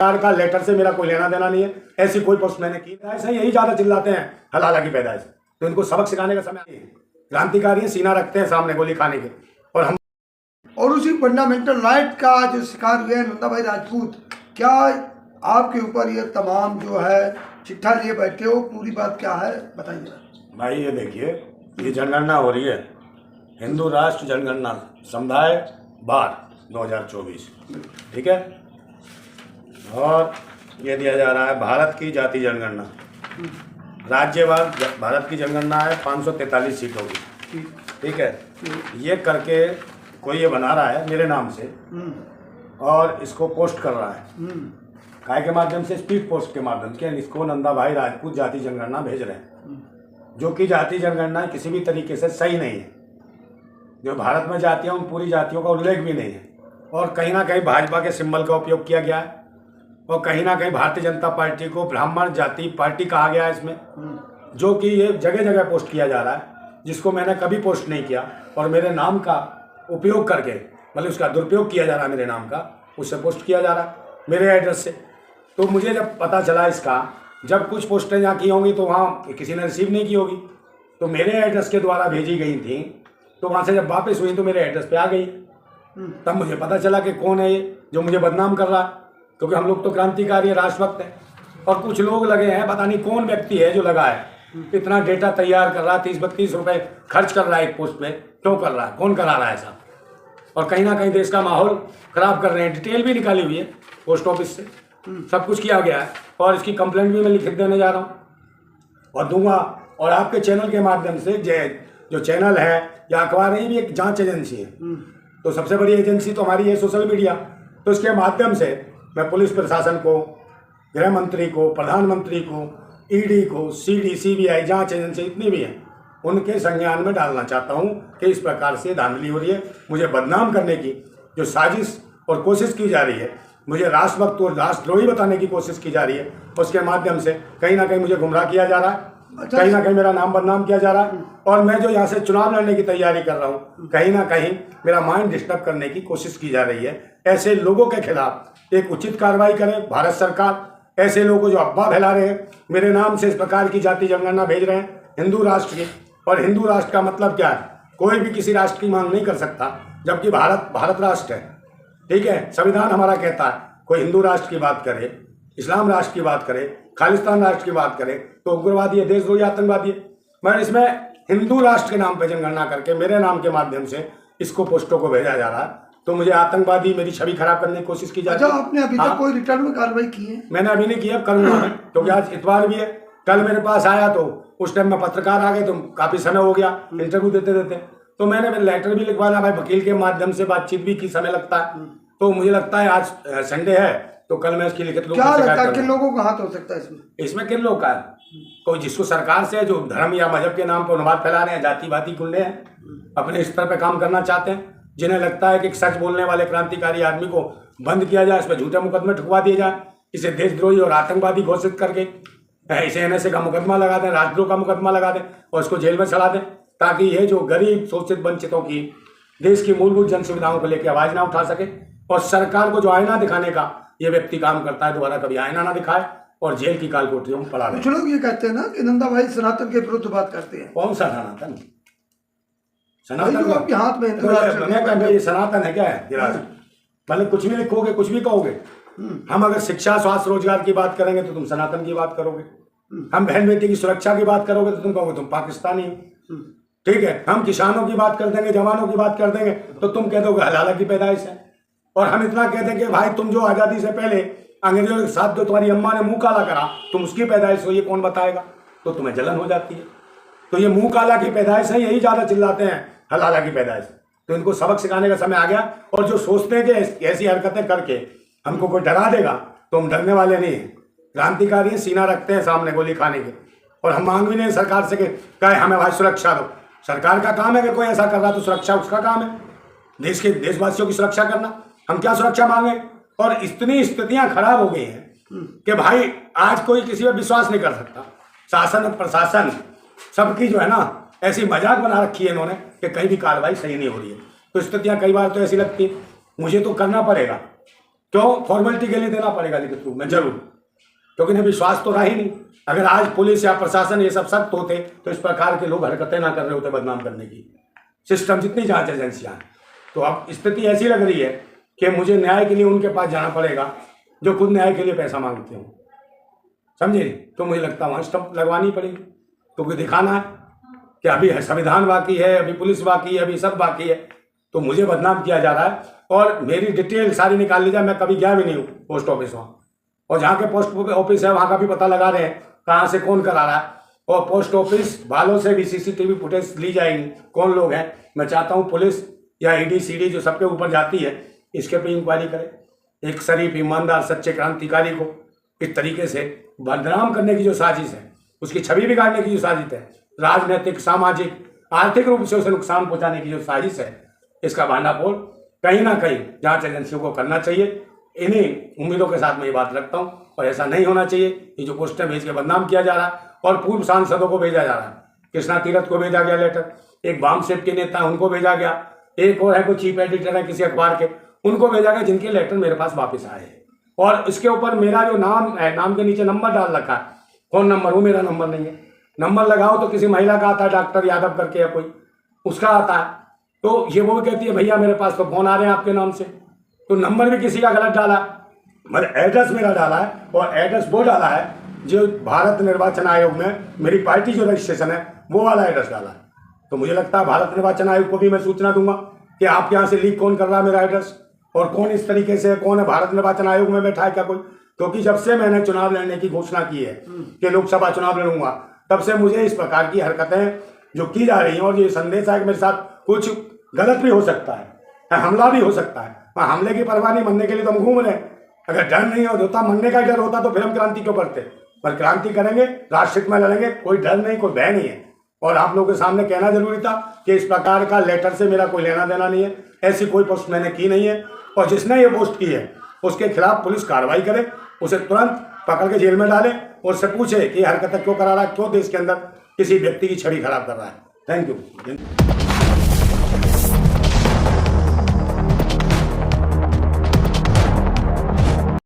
सरकार का लेटर से मेरा कोई लेना देना नहीं है, ऐसी कोई पोस्ट मैंने की। ऐसे यही ज्यादा चिल्लाते हैं हलाला की पैदाइश, तो इनको सबक सिखाने का समय नहीं है। क्रांतिकारी सीना रखते हैं सामने गोली खाने के, और हम और उसी फंडामेंटल राइट का जो शिकार हुए हैं नंदा भाई राजपूत, क्या आपके ऊपर ये तमाम जो है चिट्ठा लिए बैठे हो, पूरी बात क्या है बताइए भाई। ये देखिए, ये जनगणना हो रही है, हिंदू राष्ट्र जनगणना समुदाय बार 2024, ठीक है। और ये दिया जा रहा है भारत की जाति जनगणना, राज्यवार भारत की जनगणना है 543 सीटों की, ठीक है। ये करके कोई ये बना रहा है मेरे नाम से और इसको पोस्ट कर रहा है, काय के माध्यम से, स्पीड पोस्ट के माध्यम से इसको नंदा भाई राजपूत जाति जनगणना भेज रहे हैं, जो कि जाति जनगणना किसी भी तरीके से सही नहीं है। जो भारत में जातियां, उन पूरी जातियों का उल्लेख भी नहीं है, और कहीं ना कहीं भाजपा के सिंबल का उपयोग किया गया है, और कहीं ना कहीं भारतीय जनता पार्टी को ब्राह्मण जाति पार्टी कहा गया है इसमें, जो कि ये जगह जगह पोस्ट किया जा रहा है, जिसको मैंने कभी पोस्ट नहीं किया, और मेरे नाम का उपयोग करके, मतलब उसका दुरुपयोग किया जा रहा है, मेरे नाम का उससे पोस्ट किया जा रहा है मेरे एड्रेस से। तो मुझे जब पता चला इसका, जब कुछ पोस्टें यहाँ की होंगी तो वहाँ किसी ने रिसीव नहीं की होगी, तो मेरे एड्रेस के द्वारा भेजी गई थी, तो वहाँ से जब वापस हुई तो मेरे एड्रेस पे आ गई। तब मुझे पता चला कि कौन है ये जो मुझे बदनाम कर रहा है, क्योंकि हम लोग तो क्रांतिकारी राष्ट्रभक्त हैं, और कुछ लोग लगे हैं, पता नहीं कौन व्यक्ति है जो लगा है, इतना डेटा तैयार कर रहा है, 30-32 रुपए खर्च कर रहा है एक पोस्ट में, क्यों कर रहा है, कौन करा रहा है ऐसा, और कहीं ना कहीं देश का माहौल खराब कर रहे हैं। डिटेल भी निकाली हुई है पोस्ट ऑफिस से, सब कुछ किया गया है, और इसकी कंप्लेंट भी मैं लिख देने जा रहा हूँ और दूंगा। और आपके चैनल के माध्यम से जो चैनल है या अखबार है, ये भी एक जांच एजेंसी है, तो सबसे बड़ी एजेंसी तो हमारी है सोशल मीडिया, तो इसके माध्यम से मैं पुलिस प्रशासन को, गृह मंत्री को, प्रधानमंत्री को, ईडी को, सीडी, सीबीआई, जांच एजेंसी जितनी भी हैं, उनके संज्ञान में डालना चाहता हूं कि इस प्रकार से धांधली हो रही है, मुझे बदनाम करने की जो साजिश और कोशिश की जा रही है, मुझे राष्ट्रभक्त और राष्ट्रद्रोही बताने की कोशिश की जा रही है, उसके माध्यम से कहीं ना कहीं मुझे गुमराह किया जा रहा है, कहीं ना कहीं मेरा नाम बदनाम किया जा रहा है, और मैं जो यहाँ से चुनाव लड़ने की तैयारी कर रहा हूँ, कहीं ना कहीं मेरा माइंड डिस्टर्ब करने की कोशिश की जा रही है। ऐसे लोगों के खिलाफ एक उचित कार्रवाई करे भारत सरकार। ऐसे लोगों जो अफवाह फैला रहे हैं, मेरे नाम से इस प्रकार की जाति जनगणना भेज रहे हैं हिंदू राष्ट्र की, और हिंदू राष्ट्र का मतलब क्या है, कोई भी किसी राष्ट्र की मांग नहीं कर सकता, जबकि भारत राष्ट्र है, ठीक है। संविधान हमारा कहता है कोई हिंदू राष्ट्र की बात करे, इस्लाम राष्ट्र की बात करे, खालिस्तान राष्ट्र की बात करे तो उग्रवादी है, देशद्रोही, आतंकवादी है। मगर इसमें हिंदू राष्ट्र के नाम पर जनगणना करके मेरे नाम के माध्यम से इसको पोस्टों को भेजा जा रहा है, तो मुझे आतंकवादी, मेरी छवि खराब करने की कोशिश की जा रही है। आपने अभी तक कोई रिटर्न में कार्रवाई की है? मैंने अभी नहीं किया, करूंगा मैं, क्योंकि आज इतवार भी है। कल मेरे पास आया तो उस टाइम में पत्रकार आ गए, तो काफी समय हो गया इंटरव्यू देते देते, तो मैंने लेटर भी लिखवाया भाई, वकील के माध्यम से बातचीत भी की, समय लगता है, तो मुझे लगता है आज संडे है तो कल मैं इसकी लिखित क्या लगता है किन लोगों का हाथ हो सकता है इसमें किन लोग का है? कोई जिसको सरकार से जो धर्म या मजहब के नाम पर उन्माद फैला रहे हैं, जातिवादी गुंडे हैं, अपने स्तर पर काम करना चाहते हैं, जिन्हें लगता है कि सच बोलने वाले क्रांतिकारी आदमी को बंद किया जाए, इस पर झूठे मुकदमे ठुकवा दिए जाए, इसे देशद्रोही और आतंकवादी घोषित करके इसे NSA का मुकदमा लगा दें, राजद्रोह का मुकदमा लगा दें और इसको जेल में चला दें, ताकि ये जो गरीब शोषित वंचितों की देश की मूलभूत जन सुविधाओं को लेकर आवाज ना उठा सके, और सरकार को जो आईना दिखाने का ये व्यक्ति काम करता है, दोबारा कभी आईना ना दिखाए और जेल की काल कोठरियों में पड़ा रहे। कुछ लोग ये कहते हैं ना कि नंदा भाई सनातन के विरुद्ध बात करते हैं। कौन सा सनातन? सनातन आपके हाथ में सनातन है क्या है? भले कुछ भी लिखोगे, कुछ भी कहोगे, हम अगर शिक्षा, स्वास्थ्य, रोजगार की बात करेंगे तो तुम सनातन की बात करोगे, हम बहन बेटी की सुरक्षा की बात करोगे तो तुम कहोगे तुम पाकिस्तानी हो, ठीक है। हम किसानों की बात कर देंगे, जवानों की बात कर देंगे तो तुम कह दोगे हलाला की पैदाइश है, और हम इतना कह देंगे भाई तुम जो आजादी से पहले अंग्रेजों के साथ जो तुम्हारी अम्मा ने मुंह काला करा, तुम उसकी पैदाइश हो, ये कौन बताएगा? तो तुम्हें जलन हो जाती है। तो ये मुंह काला की पैदाइश है, यही ज्यादा चिल्लाते हैं हलाला की पैदाइश, तो इनको सबक सिखाने का समय आ गया। और जो सोचते हैं कि ऐसी हरकतें करके हमको कोई डरा देगा, तो हम डरने वाले नहीं हैं। क्रांतिकारी सीना रखते हैं सामने गोली खाने के, और हम मांग भी नहीं सरकार से कि कहे हमें भाई सुरक्षा दो। सरकार का काम है कि कोई ऐसा कर रहा तो सुरक्षा उसका काम है, देश के देशवासियों की सुरक्षा करना। हम क्या सुरक्षा मांगे? और इतनी स्थितियां खराब हो गई हैं कि भाई आज कोई किसी पर विश्वास नहीं कर सकता। शासन प्रशासन सबकी जो है ना ऐसी मजाक बना रखी है इन्होंने कि कहीं भी कार्रवाई सही नहीं हो रही है। तो स्थितियां कई बार तो ऐसी लगती है मुझे तो करना पड़ेगा, क्यों? फॉर्मेलिटी के लिए देना पड़ेगा लिखित रूप में जरूर, क्योंकि इन्हें विश्वास तो रहा ही नहीं। अगर आज पुलिस या प्रशासन ये सब सख्त होते तो इस प्रकार के लोग हरकतें ना कर रहे होते बदनाम करने की। सिस्टम जितनी जांच एजेंसियां हैं, तो अब स्थिति ऐसी लग रही है कि मुझे न्याय के लिए उनके पास जाना पड़ेगा जो खुद न्याय के लिए पैसा मांगते हो, समझे? तो मुझे लगता है वहाँ स्टंप लगवानी पड़ेगी, क्योंकि दिखाना है कि अभी संविधान बाकी है, अभी पुलिस बाकी है, अभी सब बाकी है, तो मुझे बदनाम किया जा रहा है। और मेरी डिटेल सारी निकाल ली जाए, मैं कभी गया भी नहीं हूँ पोस्ट ऑफिस वहाँ, और जहाँ के पोस्ट ऑफिस है वहाँ का भी पता लगा रहे हैं कहाँ से कौन करा रहा है, और पोस्ट ऑफिस वालों से भी CCTV फुटेज ली जाएगी, कौन लोग हैं। मैं चाहता हूँ पुलिस या ED CD जो सबके ऊपर जाती है इसके पे इंक्वायरी करे। एक शरीफ ईमानदार सच्चे क्रांतिकारी को इस तरीके से बदनाम करने की जो साजिश है, उसकी छवि बिगाड़ने की जो साजिश है, राजनीतिक सामाजिक आर्थिक रूप से उसे नुकसान पहुंचाने की जो साजिश है, इसका भांडाफोड़ कहीं ना कहीं जांच एजेंसियों को करना चाहिए। इन्हीं उम्मीदों के साथ मैं ये बात रखता हूँ, और ऐसा नहीं होना चाहिए। ये जो पोस्टर भेज के बदनाम किया जा रहा है और पूर्व सांसदों को भेजा जा रहा है, कृष्णा तीरथ को भेजा गया लेटर, एक वाम सेप के नेता उनको भेजा गया, एक और है कोई चीफ एडिटर है किसी अखबार के, उनको भेजा गया, जिनके लेटर मेरे पास वापस आए हैं। और इसके ऊपर मेरा जो नाम है, नाम के नीचे नंबर डाल रखा है, फोन नंबर, वो मेरा नंबर नहीं है। नंबर लगाओ तो किसी महिला का आता है, डॉक्टर यादव करके या कोई, उसका आता है, तो ये वो कहती है भैया मेरे पास तो फोन आ रहे हैं आपके नाम से, तो नंबर भी किसी का गलत डाला है, मतलब एड्रेस मेरा डाला है, और एड्रेस वो डाला है जो भारत निर्वाचन आयोग में मेरी पार्टी जो रजिस्ट्रेशन है वो वाला एड्रेस डाला है। तो मुझे लगता है भारत निर्वाचन आयोग को भी मैं सूचना दूंगा कि आपके यहाँ से लीक कौन कर रहा है मेरा एड्रेस, और कौन इस तरीके से कौन है भारत निर्वाचन आयोग में बैठा है क्या कोई। क्योंकि जब से मैंने चुनाव लड़ने की घोषणा की है कि लोकसभा चुनाव लड़ूंगा, तब से मुझे इस प्रकार की हरकतें जो की जा रही हैं, और ये संदेश है कि मेरे साथ कुछ गलत भी हो सकता है, हमला भी हो सकता है। हमले की परवाह नहीं, मरने के लिए तो हम घूम रहे हैं। अगर डर नहीं होता, मरने का डर होता तो फिर हम क्रांति क्यों करते? पर क्रांति करेंगे, राष्ट्रहित में लड़ेंगे, कोई डर नहीं, कोई भय नहीं है। और आप लोगों के सामने कहना जरूरी था कि इस प्रकार का लेटर से मेरा कोई लेना देना नहीं है, ऐसी कोई पोस्ट मैंने की नहीं है। और जिसने ये पोस्ट की है उसके खिलाफ पुलिस कार्रवाई करे, उसे तुरंत पकड़ के जेल में डाले, और उससे पूछे कि हरकतें क्यों करा रहा है, क्यों देश के अंदर किसी व्यक्ति की छवि खराब कर रहा है। Thank you.